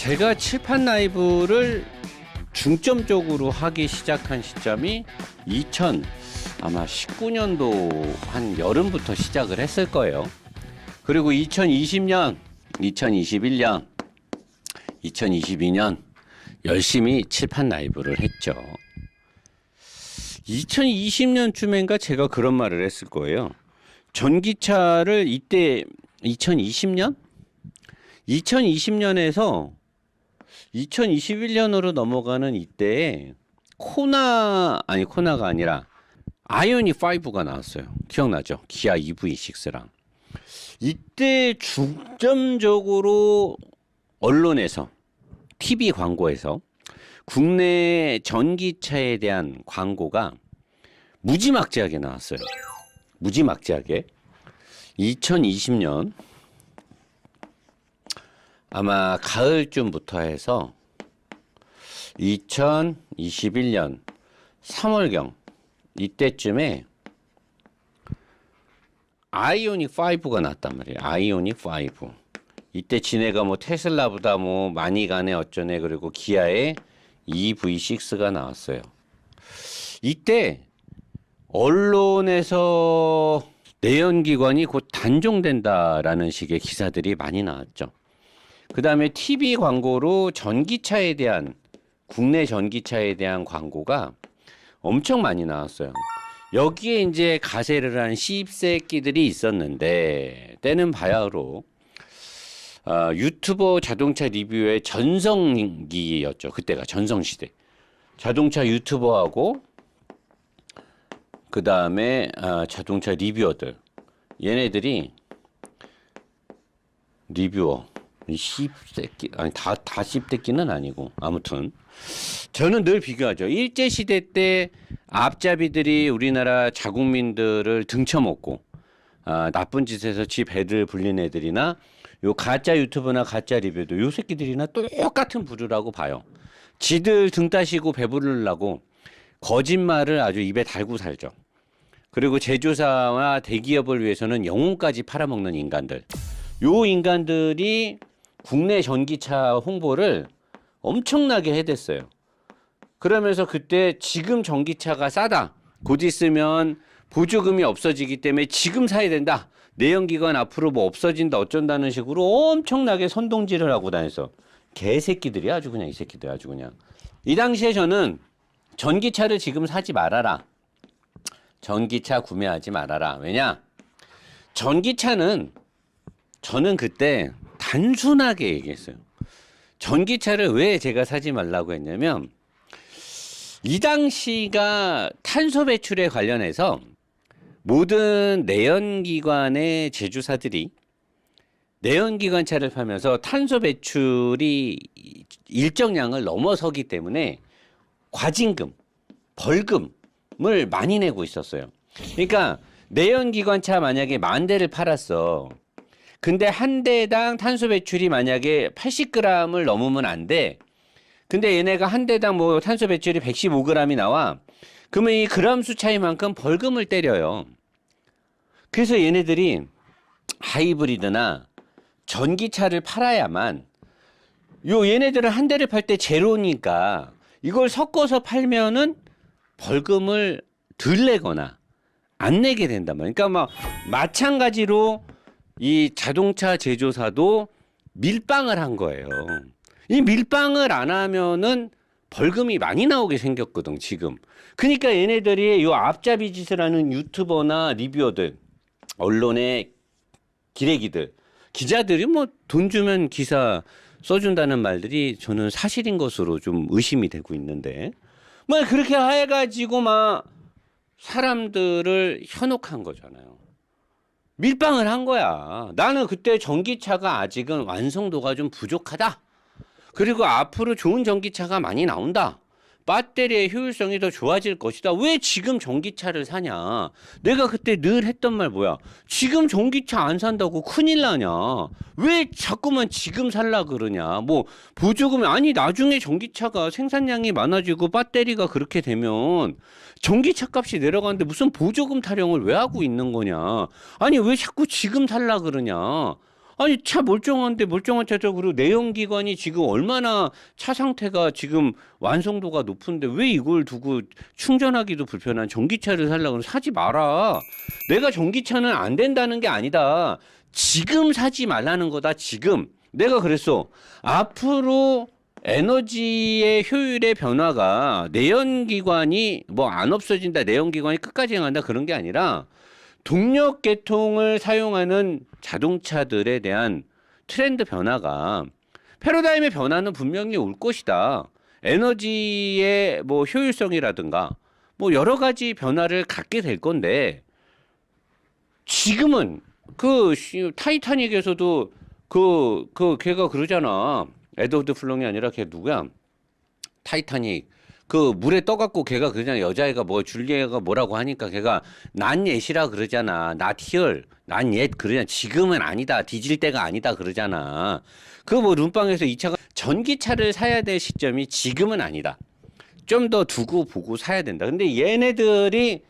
제가 칠판 라이브를 중점적으로 하기 시작한 시점이 아마 19년도 한 여름부터 시작을 했을 거예요. 그리고 2020년, 2021년, 2022년 열심히 칠판 라이브를 했죠. 2020년쯤인가 제가 그런 말을 했을 거예요. 전기차를 이때 2020년? 2020년에서 2021년으로 넘어가는 이때에 코나가 아니라 아이오닉 5가 나왔어요. 기억나죠? 기아 EV6랑. 이때 중점적으로 언론에서, TV 광고에서 국내 전기차에 대한 광고가 무지막지하게 나왔어요. 무지막지하게. 2020년 아마 가을쯤부터 해서 2021년 3월경 이때쯤에 아이오닉 5가 나왔단 말이에요. 아이오닉 5. 이때 지네가 뭐 테슬라보다 뭐 많이 가네 어쩌네, 그리고 기아의 EV6가 나왔어요. 이때 언론에서 내연기관이 곧 단종된다라는 식의 기사들이 많이 나왔죠. 그 다음에 TV 광고로 전기차에 대한, 국내 전기차에 대한 광고가 엄청 많이 나왔어요. 여기에 이제 가세를 한 씹새끼들이 있었는데, 때는 바야흐로 유튜버 자동차 리뷰의 전성기였죠. 그때가 전성시대. 자동차 유튜버하고 그 다음에 자동차 리뷰어들, 얘네들이 리뷰어 씹새끼, 아니 다 씹새끼는 아니고, 아무튼 저는 늘 비교하죠. 일제시대 때 앞잡이들이 우리나라 자국민들을 등쳐먹고 나쁜 짓에서 지 배들 불린 애들이나 요 가짜 유튜브나 가짜 리뷰도 요 새끼들이나 똑같은 부류라고 봐요. 지들 등 따시고 배부르려고 거짓말을 아주 입에 달고 살죠. 그리고 제조사와 대기업을 위해서는 영혼까지 팔아먹는 인간들. 요 인간들이 국내 전기차 홍보를 엄청나게 해댔어요. 그러면서 그때 지금 전기차가 싸다, 곧 있으면 보조금이 없어지기 때문에 지금 사야 된다, 내연기관 앞으로 뭐 없어진다 어쩐다는 식으로 엄청나게 선동질을 하고 다녔어. 개새끼들이 아주 그냥, 이 새끼들 아주 그냥. 이 당시에 저는 전기차를 지금 사지 말아라, 전기차 구매하지 말아라. 왜냐? 전기차는, 저는 그때 단순하게 얘기했어요. 전기차를 왜 제가 사지 말라고 했냐면, 이 당시가 탄소 배출에 관련해서 모든 내연기관의 제조사들이 내연기관차를 팔면서 탄소 배출이 일정량을 넘어서기 때문에 과징금, 벌금을 많이 내고 있었어요. 그러니까 내연기관차 만약에 10,000대를 팔았어. 근데 한 대당 탄소 배출이 만약에 80g을 넘으면 안 돼. 근데 얘네가 한 대당 뭐 탄소 배출이 115g이 나와. 그러면 이 그람 수 차이만큼 벌금을 때려요. 그래서 얘네들이 하이브리드나 전기차를 팔아야만, 얘네들은 한 대를 팔 때 제로니까 이걸 섞어서 팔면은 벌금을 덜 내거나 안 내게 된단 말이에요. 그러니까 막 마찬가지로 이 자동차 제조사도 밀빵을 한 거예요. 이 밀빵을 안 하면은 벌금이 많이 나오게 생겼거든, 지금. 그러니까 얘네들이 요 앞잡이 짓을 하는 유튜버나 리뷰어들, 언론의 기레기들, 기자들이 뭐 돈 주면 기사 써준다는 말들이 저는 사실인 것으로 좀 의심이 되고 있는데, 뭐 그렇게 해가지고 막 사람들을 현혹한 거잖아요. 밀빵을 한 거야. 나는 그때 전기차가 아직은 완성도가 좀 부족하다. 그리고 앞으로 좋은 전기차가 많이 나온다. 배터리의 효율성이 더 좋아질 것이다. 왜 지금 전기차를 사냐? 내가 그때 늘 했던 말 뭐야? 지금 전기차 안 산다고 큰일 나냐? 왜 자꾸만 지금 살라 그러냐? 뭐 보조금이, 아니 나중에 전기차가 생산량이 많아지고 배터리가 그렇게 되면 전기차 값이 내려가는데 무슨 보조금 타령을 왜 하고 있는 거냐? 아니 왜 자꾸 지금 살라 그러냐? 아니 차 멀쩡한데 멀쩡한 차죠. 그리고 내연기관이 지금 얼마나 차 상태가 지금 완성도가 높은데 왜 이걸 두고 충전하기도 불편한 전기차를 살려고 사지 마라. 내가 전기차는 안 된다는 게 아니다. 지금 사지 말라는 거다. 지금 내가 그랬어. 앞으로 에너지의 효율의 변화가 내연기관이 뭐 안 없어진다, 내연기관이 끝까지 행한다 그런 게 아니라 동력 계통을 사용하는 자동차들에 대한 트렌드 변화가 패러다임의 변화는 분명히 올 것이다. 에너지의 뭐 효율성이라든가 뭐 여러 가지 변화를 갖게 될 건데 지금은 그 타이타닉에서도 걔가 그러잖아. 에드워드 플롱이 아니라 걔 누구야? 타이타닉 그 물에 떠갖고 걔가 그러잖아. 여자애가 뭐 줄리에가 뭐라고 하니까 걔가 난 옛이라 그러잖아. not here, 난 옛 그러잖아. 지금은 아니다. 뒤질 때가 아니다 그러잖아. 그 뭐 룸빵에서 이 차가 전기차를 사야 될 시점이 지금은 아니다. 좀 더 두고 보고 사야 된다. 근데 얘네들이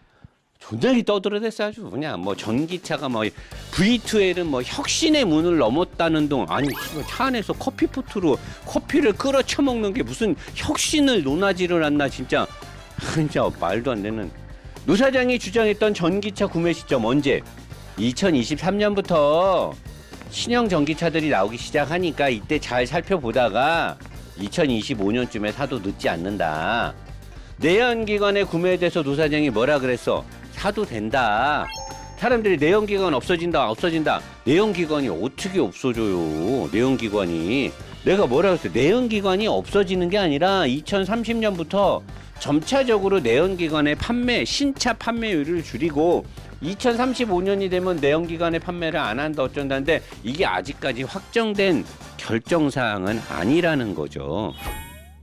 존나게 떠들어댔어 아주 그냥 뭐 전기차가 뭐 V2L은 뭐 혁신의 문을 넘었다는 동 아니 차 안에서 커피포트로 커피를 끓여 처먹는 게 무슨 혁신을 논하지를 않나 진짜 말도 안 되는. 노 사장이 주장했던 전기차 구매 시점 언제? 2023년부터 신형 전기차들이 나오기 시작하니까 이때 잘 살펴보다가 2025년쯤에 사도 늦지 않는다. 내연기관의 구매에 대해서 노 사장이 뭐라 그랬어? 사도 된다. 사람들이 내연기관 없어진다. 내연기관이 어떻게 없어져요? 내연기관이. 내가 뭐라 그랬어요? 내연기관이 없어지는 게 아니라 2030년부터 점차적으로 내연기관의 신차 판매율을 줄이고 2035년이 되면 내연기관의 판매를 안 한다 어쩐다는데 이게 아직까지 확정된 결정사항은 아니라는 거죠.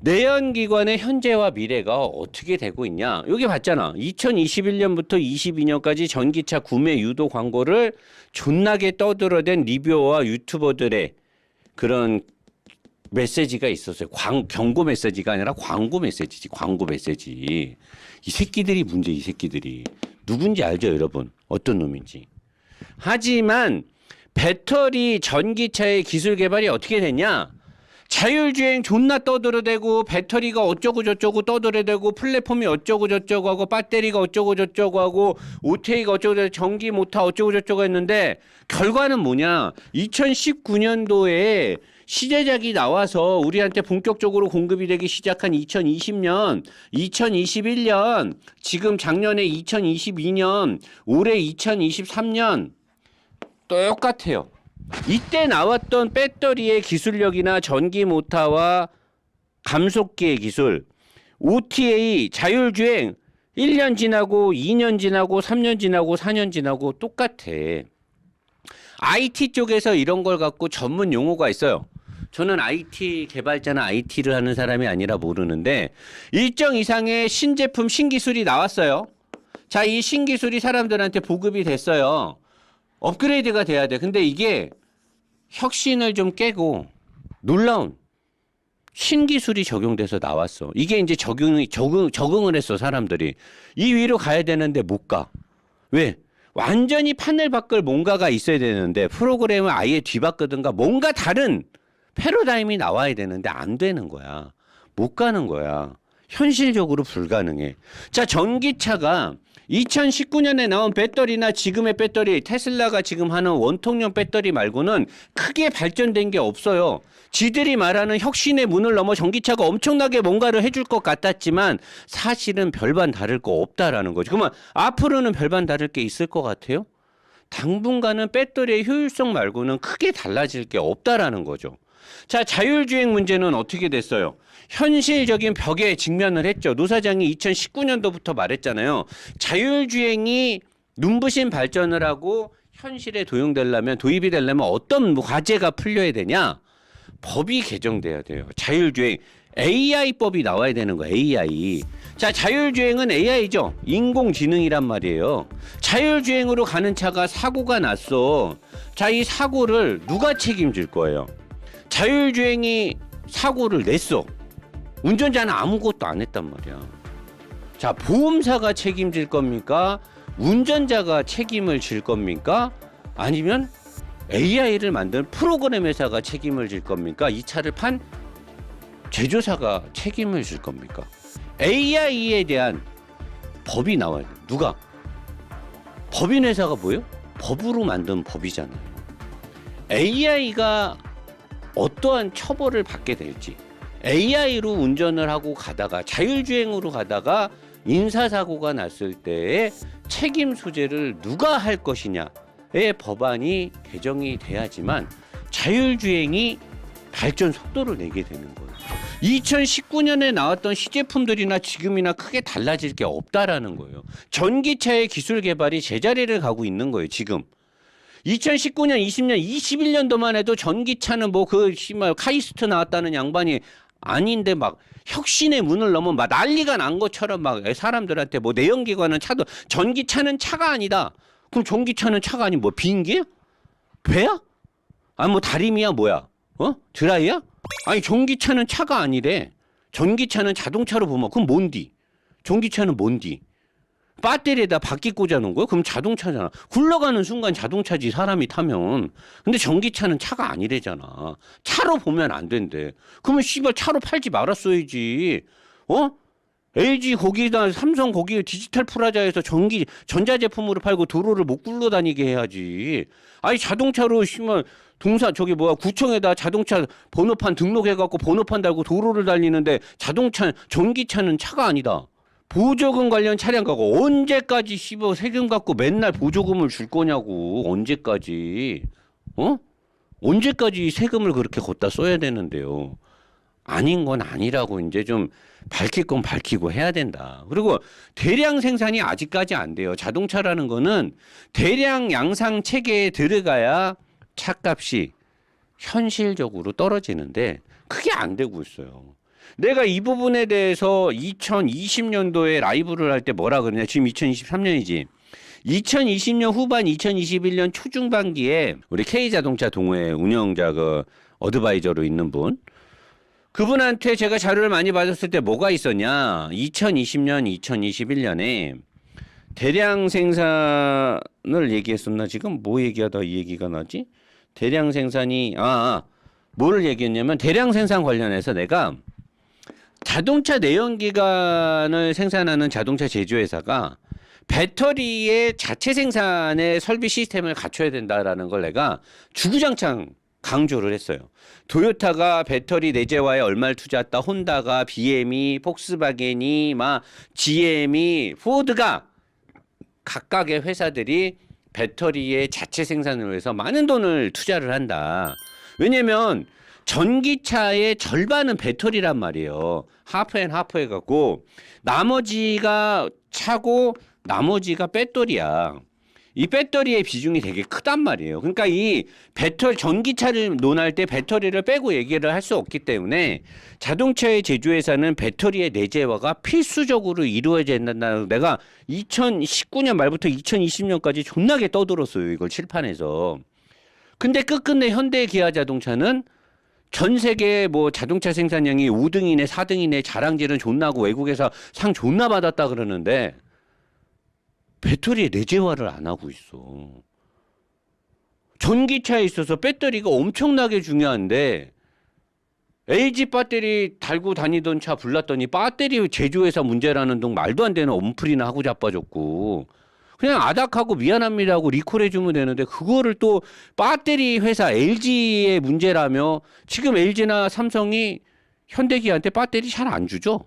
내연기관의 현재와 미래가 어떻게 되고 있냐? 여기 봤잖아. 2021년부터 22년까지 전기차 구매 유도 광고를 존나게 떠들어댄 리뷰어와 유튜버들의 그런 메시지가 있었어요. 경고 메시지가 아니라 광고 메시지지. 광고 메시지. 이 새끼들이 문제, 이 새끼들이. 누군지 알죠, 여러분? 어떤 놈인지. 하지만 배터리 전기차의 기술 개발이 어떻게 됐냐? 자율주행 존나 떠들어대고 배터리가 어쩌고 저쩌고 떠들어대고 플랫폼이 어쩌고 저쩌고 하고 배터리가 어쩌고 저쩌고 하고 OTA가 어쩌고 저쩌고 전기 모터 어쩌고 저쩌고 했는데 결과는 뭐냐? 2019년도에 시제작이 나와서 우리한테 본격적으로 공급이 되기 시작한 2020년, 2021년, 지금 작년에 2022년, 올해 2023년 똑같아요. 이때 나왔던 배터리의 기술력이나 전기 모터와 감속기의 기술, OTA, 자율주행 1년 지나고 2년 지나고 3년 지나고 4년 지나고 똑같아. IT 쪽에서 이런 걸 갖고 전문 용어가 있어요. 저는 IT 개발자나 IT를 하는 사람이 아니라 모르는데 일정 이상의 신제품, 신기술이 나왔어요. 자, 이 신기술이 사람들한테 보급이 됐어요. 업그레이드가 돼야 돼. 근데 이게 혁신을 좀 깨고 놀라운 신기술이 적용돼서 나왔어. 이게 이제 적응을 했어, 사람들이. 이 위로 가야 되는데 못 가. 왜? 완전히 판을 바꿀 뭔가가 있어야 되는데 프로그램을 아예 뒤바꾸든가 뭔가 다른 패러다임이 나와야 되는데 안 되는 거야. 못 가는 거야. 현실적으로 불가능해. 자, 전기차가 2019년에 나온 배터리나 지금의 배터리, 테슬라가 지금 하는 원통형 배터리 말고는 크게 발전된 게 없어요. 지들이 말하는 혁신의 문을 넘어 전기차가 엄청나게 뭔가를 해줄 것 같았지만 사실은 별반 다를 거 없다라는 거죠. 그러면 앞으로는 별반 다를 게 있을 것 같아요? 당분간은 배터리의 효율성 말고는 크게 달라질 게 없다라는 거죠. 자, 자율주행 문제는 어떻게 됐어요? 현실적인 벽에 직면을 했죠. 노 사장이 2019년도부터 말했잖아요. 자율주행이 눈부신 발전을 하고 현실에 도입이 되려면 어떤 과제가 풀려야 되냐? 법이 개정돼야 돼요. 자율주행. AI법이 나와야 되는 거예요. AI. 자, 자율주행은 AI죠. 인공지능이란 말이에요. 자율주행으로 가는 차가 사고가 났어. 자, 이 사고를 누가 책임질 거예요? 자율주행이 사고를 냈어. 운전자는 아무것도 안 했단 말이야. 자, 보험사가 책임질 겁니까? 운전자가 책임을 질 겁니까? 아니면 AI를 만든 프로그램 회사가 책임을 질 겁니까? 이 차를 판 제조사가 책임을 질 겁니까? AI에 대한 법이 나와야 돼. 누가? 법인 회사가 뭐예요? 법으로 만든 법이잖아요. AI가 어떠한 처벌을 받게 될지, AI로 운전을 하고 가다가 자율주행으로 가다가 인사사고가 났을 때의 책임 소재를 누가 할 것이냐의 법안이 개정이 돼야지만 자율주행이 발전 속도를 내게 되는 거예요. 2019년에 나왔던 시제품들이나 지금이나 크게 달라질 게 없다라는 거예요. 전기차의 기술 개발이 제자리를 가고 있는 거예요, 지금. 2019년, 20년, 21년도만 해도 전기차는 뭐 카이스트 나왔다는 양반이 아닌데 막 혁신의 문을 넘어 막 난리가 난 것처럼 막 사람들한테 뭐 내연기관은 차도 전기차는 차가 아니다. 그럼 전기차는 차가 아니 뭐 비행기야? 배야? 아니 뭐 다리미야 뭐야? 드라이야? 아니 전기차는 차가 아니래. 전기차는 자동차로 보면 그럼 뭔디? 전기차는 뭔디? 배터리에다 바퀴 꽂아놓은 거야? 그럼 자동차잖아. 굴러가는 순간 자동차지 사람이 타면. 근데 전기차는 차가 아니래잖아. 차로 보면 안 된대. 그러면 씨발 차로 팔지 말았어야지. LG 거기다 삼성 거기 디지털 프라자에서 전자제품으로 팔고 도로를 못 굴러다니게 해야지. 아니 자동차로 씨발 구청에다 자동차 번호판 등록해갖고 번호판 달고 도로를 달리는데 전기차는 차가 아니다. 보조금 관련 차량 가고 언제까지 세금 갖고 맨날 보조금을 줄 거냐고. 언제까지 언제까지 세금을 그렇게 걷다 써야 되는데요. 아닌 건 아니라고 이제 좀 밝힐 건 밝히고 해야 된다. 그리고 대량 생산이 아직까지 안 돼요. 자동차라는 거는 대량 양산 체계에 들어가야 차값이 현실적으로 떨어지는데 그게 안 되고 있어요. 내가 이 부분에 대해서 2020년도에 라이브를 할 때 뭐라 그러냐. 지금 2023년이지. 2020년 후반 2021년 초중반기에 우리 K자동차 동호회 운영자 어드바이저로 있는 분, 그분한테 제가 자료를 많이 받았을 때 뭐가 있었냐. 2020년 2021년에 대량 생산을 얘기했었나. 지금 뭐 얘기하다 이 얘기가 나지. 대량 생산이 뭐를 얘기했냐면 대량 생산 관련해서 내가 자동차 내연기관을 생산하는 자동차 제조회사가 배터리의 자체 생산의 설비 시스템을 갖춰야 된다라는 걸 내가 주구장창 강조를 했어요. 토요타가 배터리 내재화에 얼마를 투자했다. 혼다가, BM이, 폭스바겐이, GM이, 포드가 각각의 회사들이 배터리의 자체 생산을 위해서 많은 돈을 투자를 한다. 왜냐면 전기차의 절반은 배터리란 말이에요. 하프 해갖고 나머지가 차고 나머지가 배터리야. 이 배터리의 비중이 되게 크단 말이에요. 그러니까 이 전기차를 논할 때 배터리를 빼고 얘기를 할 수 없기 때문에 자동차의 제조회사는 배터리의 내재화가 필수적으로 이루어져야 된다는 내가 2019년 말부터 2020년까지 존나게 떠들었어요. 이걸 칠판에서. 근데 끝끝내 현대 기아 자동차는 전 세계 자동차 생산량이 5등이네 4등이네 자랑질은 존나고 외국에서 상 존나 받았다 그러는데 배터리의 내재화를 안 하고 있어. 전기차에 있어서 배터리가 엄청나게 중요한데 LG 배터리 달고 다니던 차 불났더니 배터리 제조회사 문제라는 둥 말도 안 되는 엄플이나 하고 자빠졌고 그냥 아닥하고 미안합니다 하고 리콜해주면 되는데 그거를 또 배터리 회사 LG의 문제라며 지금 LG나 삼성이 현대기아한테 배터리 잘 안 주죠?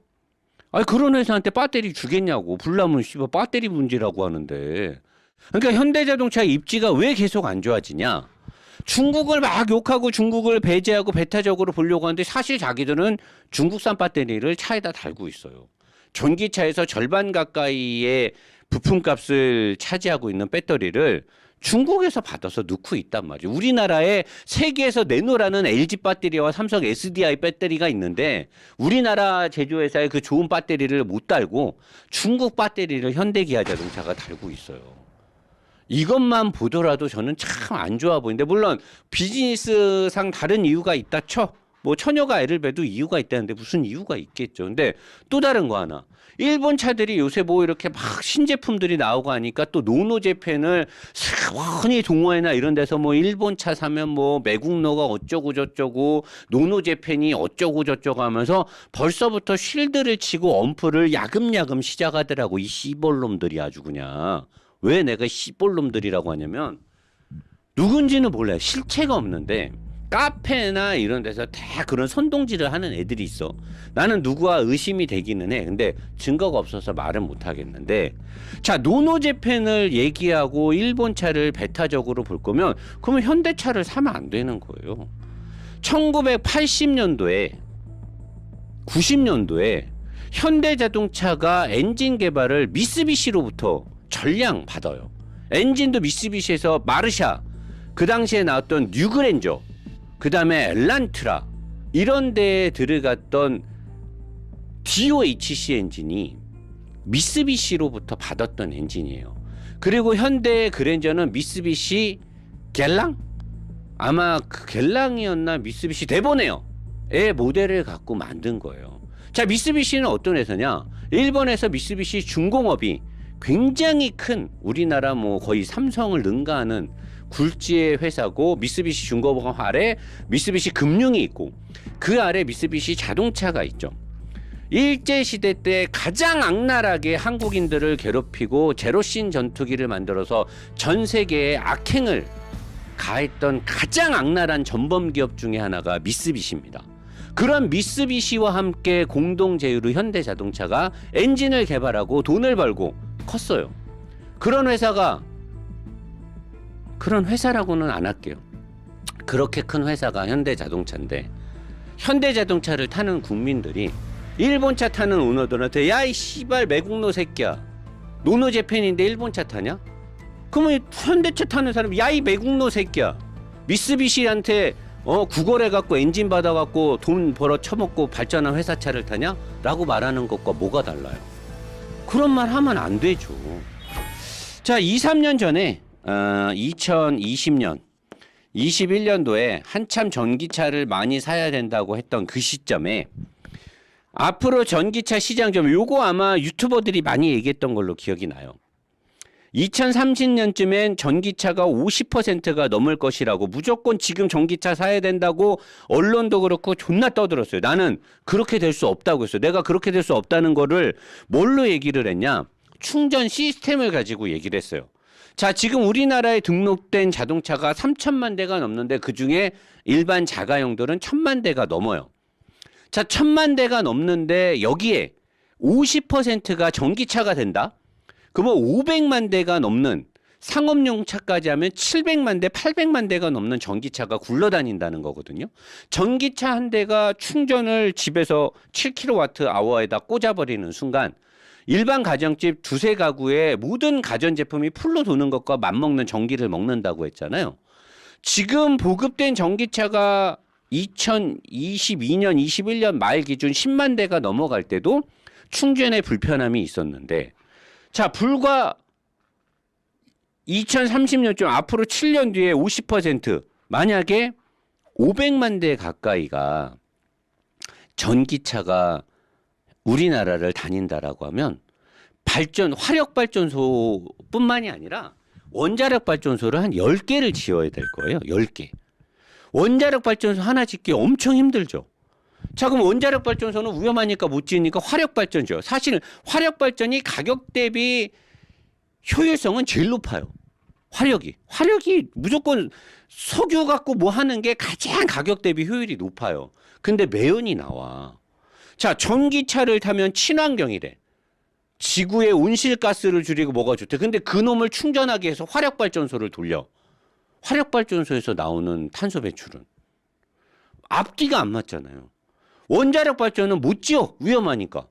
아니 그런 회사한테 배터리 주겠냐고. 불나면 씨발 배터리 문제라고 하는데. 그러니까 현대자동차의 입지가 왜 계속 안 좋아지냐. 중국을 막 욕하고 중국을 배제하고 배타적으로 보려고 하는데 사실 자기들은 중국산 배터리를 차에다 달고 있어요. 전기차에서 절반 가까이의 부품값을 차지하고 있는 배터리를 중국에서 받아서 넣고 있단 말이에요. 우리나라에 세계에서 내놓으라는 LG 배터리와 삼성 SDI 배터리가 있는데 우리나라 제조회사의 그 좋은 배터리를 못 달고 중국 배터리를 현대기아 자동차가 달고 있어요. 이것만 보더라도 저는 참 안 좋아 보이는데 물론 비즈니스상 다른 이유가 있다 쳐. 뭐 처녀가 애를 베도 이유가 있다는데 무슨 이유가 있겠죠. 근데 또 다른 거 하나. 일본 차들이 요새 뭐 이렇게 막 신제품들이 나오고 하니까 또 노노재팬을 흔히 동호회나 이런 데서 뭐 일본 차 사면 뭐 매국노가 어쩌고 저쩌고 노노재팬이 어쩌고 저쩌고 하면서 벌써부터 쉴드를 치고 엄프를 야금야금 시작하더라고. 이 씨볼놈들이 아주 그냥. 왜 내가 씨볼놈들이라고 하냐면 누군지는 몰라요. 실체가 없는데 카페나 이런 데서 다 그런 선동질을 하는 애들이 있어. 나는 누구와 의심이 되기는 해. 근데 증거가 없어서 말은 못 하겠는데. 자, 노노재팬을 얘기하고 일본 차를 배타적으로 볼 거면 그러면 현대차를 사면 안 되는 거예요. 1980년도에 90년도에 현대자동차가 엔진 개발을 미쓰비시로부터 전량 받아요. 엔진도 미쓰비시에서 마르샤, 그 당시에 나왔던 뉴그랜저, 그 다음에 엘란트라 이런 데에 들어갔던 DOHC 엔진이 미쓰비시로부터 받았던 엔진이에요. 그리고 현대 그랜저는 미쓰비시 갤랑? 아마 그 갤랑이었나 미쓰비시 데보네어의 모델을 갖고 만든 거예요. 자, 미쓰비시는 어떤 회사냐? 일본에서 미쓰비시 중공업이 굉장히 큰 우리나라 뭐 거의 삼성을 능가하는 굴지의 회사고 미쓰비시 중공업 아래 미쓰비시 금융이 있고 그 아래 미쓰비시 자동차가 있죠. 일제시대 때 가장 악랄하게 한국인들을 괴롭히고 제로신 전투기를 만들어서 전 세계에 악행을 가했던 가장 악랄한 전범기업 중에 하나가 미쓰비시입니다. 그런 미쓰비시와 함께 공동 제휴로 현대자동차가 엔진을 개발하고 돈을 벌고 컸어요. 그런 회사라고는 안 할게요. 그렇게 큰 회사가 현대자동차인데 현대자동차를 타는 국민들이 일본차 타는 오너들한테 야 이 씨발 매국노 새끼야 노노재팬인데 일본차 타냐? 그러면 현대차 타는 사람이 야 이 매국노 새끼야 미쓰비시한테 구걸해갖고 엔진 받아갖고 돈 벌어 처먹고 발전한 회사차를 타냐? 라고 말하는 것과 뭐가 달라요? 그런 말 하면 안 되죠. 자, 2, 3년 전에 2020년 21년도에 한참 전기차를 많이 사야 된다고 했던 그 시점에 앞으로 전기차 시장 좀 요거 아마 유튜버들이 많이 얘기했던 걸로 기억이 나요. 2030년쯤엔 전기차가 50%가 넘을 것이라고 무조건 지금 전기차 사야 된다고 언론도 그렇고 존나 떠들었어요. 나는 그렇게 될 수 없다고 했어요. 내가 그렇게 될 수 없다는 거를 뭘로 얘기를 했냐? 충전 시스템을 가지고 얘기를 했어요. 자, 지금 우리나라에 등록된 자동차가 3천만 대가 넘는데 그중에 일반 자가용들은 1,000만 대가 넘어요. 자, 1,000만 대가 넘는데 여기에 50%가 전기차가 된다? 그러면 500만 대가 넘는 상업용 차까지 하면 700만 대, 800만 대가 넘는 전기차가 굴러다닌다는 거거든요. 전기차 한 대가 충전을 집에서 7kWh에다 꽂아버리는 순간 일반 가정집 두세 가구의 모든 가전제품이 풀로 도는 것과 맞먹는 전기를 먹는다고 했잖아요. 지금 보급된 전기차가 2022년, 21년 말 기준 10만 대가 넘어갈 때도 충전에 불편함이 있었는데 자, 불과 2030년쯤 앞으로 7년 뒤에 50% 만약에 500만 대 가까이가 전기차가 우리나라를 다닌다라고 하면 화력 발전소뿐만이 아니라 원자력 발전소를 한 10개를 지어야 될 거예요. 10개. 원자력 발전소 하나 짓기 엄청 힘들죠. 자, 그럼 원자력 발전소는 위험하니까 못 지으니까 화력 발전소. 사실 화력 발전이 가격 대비 효율성은 제일 높아요. 화력이 무조건 석유 갖고 뭐 하는 게 가장 가격 대비 효율이 높아요. 근데 매연이 나와. 자, 전기차를 타면 친환경이래. 지구의 온실가스를 줄이고 뭐가 좋대. 근데 그놈을 충전하기 위해서 화력 발전소를 돌려. 화력 발전소에서 나오는 탄소 배출은 앞뒤가 안 맞잖아요. 원자력 발전은 못 지어. 위험하니까.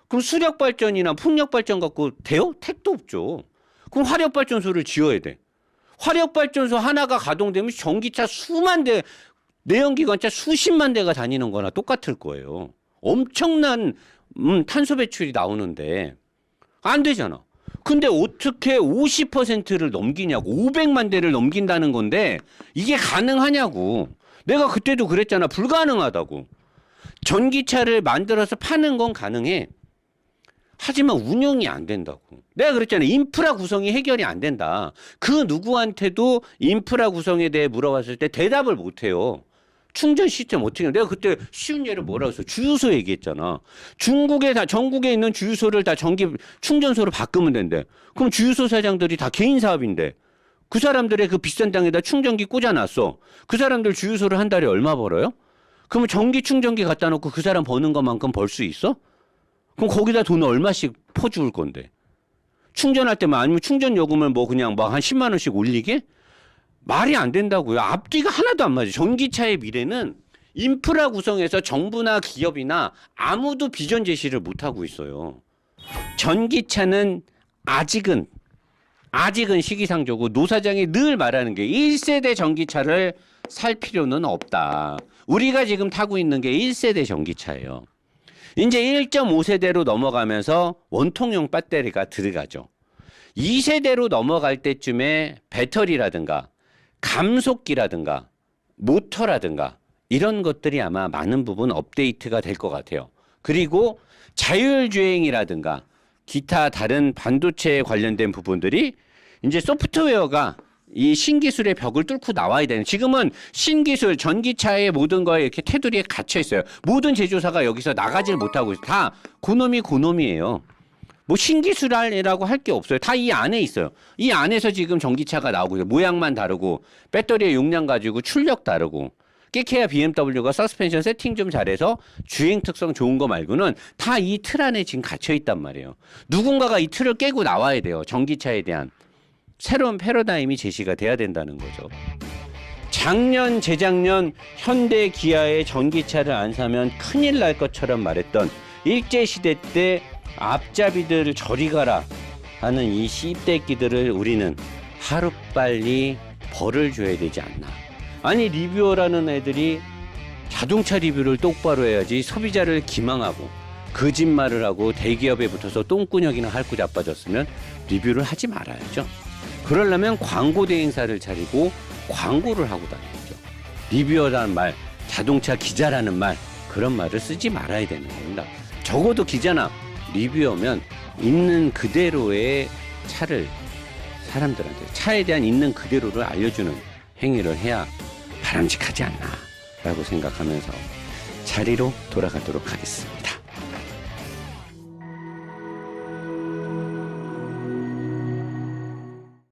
그럼 수력 발전이나 풍력 발전 갖고 돼요? 택도 없죠. 그럼 화력 발전소를 지어야 돼. 화력 발전소 하나가 가동되면 전기차 수만 대, 내연기관차 수십만 대가 다니는 거나 똑같을 거예요. 엄청난 탄소 배출이 나오는데 안 되잖아. 근데 어떻게 50%를 넘기냐고. 500만 대를 넘긴다는 건데 이게 가능하냐고. 내가 그때도 그랬잖아. 불가능하다고. 전기차를 만들어서 파는 건 가능해. 하지만 운영이 안 된다고. 내가 그랬잖아. 인프라 구성이 해결이 안 된다. 그 누구한테도 인프라 구성에 대해 물어봤을 때 대답을 못 해요. 충전 시스템 어떻게 해? 내가 그때 쉬운 예를 뭐라고 했어? 주유소 얘기했잖아. 중국에 다 전국에 있는 주유소를 다 전기 충전소로 바꾸면 된대. 그럼 주유소 사장들이 다 개인 사업인데 그 사람들의 그 비싼 땅에다 충전기 꽂아놨어. 그 사람들 주유소를 한 달에 얼마 벌어요? 그러면 전기 충전기 갖다 놓고 그 사람 버는 것만큼 벌 수 있어? 그럼 거기다 돈을 얼마씩 퍼줄 건데? 충전할 때만 아니면 충전 요금을 뭐 그냥 막 한 10만 원씩 올리게? 말이 안 된다고요. 앞뒤가 하나도 안 맞아요. 전기차의 미래는 인프라 구성에서 정부나 기업이나 아무도 비전 제시를 못 하고 있어요. 전기차는 아직은 시기상조고 노 사장이 늘 말하는 게 1세대 전기차를 살 필요는 없다. 우리가 지금 타고 있는 게 1세대 전기차예요. 이제 1.5세대로 넘어가면서 원통형 배터리가 들어가죠. 2세대로 넘어갈 때쯤에 배터리라든가 감속기라든가 모터라든가 이런 것들이 아마 많은 부분 업데이트가 될 것 같아요. 그리고 자율주행이라든가 기타 다른 반도체에 관련된 부분들이 이제 소프트웨어가 이 신기술의 벽을 뚫고 나와야 되는. 지금은 신기술, 전기차의 모든 거에 이렇게 테두리에 갇혀 있어요. 모든 제조사가 여기서 나가질 못하고 있어요. 다 고놈이에요. 뭐 신기술이라고 할 게 없어요. 다 이 안에 있어요. 이 안에서 지금 전기차가 나오고 있어요. 모양만 다르고 배터리의 용량 가지고 출력 다르고. 깨케야 BMW가 서스펜션 세팅 좀 잘해서 주행 특성 좋은 거 말고는 다 이 틀 안에 지금 갇혀 있단 말이에요. 누군가가 이 틀을 깨고 나와야 돼요. 전기차에 대한 새로운 패러다임이 제시가 돼야 된다는 거죠. 작년, 재작년 현대 기아의 전기차를 안 사면 큰일 날 것처럼 말했던 일제시대 때 앞잡이들 저리 가라 하는 이 씨떼끼들을 우리는 하루빨리 벌을 줘야 되지 않나. 아니 리뷰어라는 애들이 자동차 리뷰를 똑바로 해야지 소비자를 기망하고 거짓말을 하고 대기업에 붙어서 똥꾸녕이나 핥고 자빠졌으면 리뷰를 하지 말아야죠. 그러려면 광고 대행사를 차리고 광고를 하고 다녀야죠. 리뷰어라는 말, 자동차 기자라는 말, 그런 말을 쓰지 말아야 되는 겁니다. 적어도 기자나 리뷰어면 있는 그대로의 차를 사람들한테 차에 대한 있는 그대로를 알려주는 행위를 해야 바람직하지 않나 라고 생각하면서 자리로 돌아가도록 하겠습니다.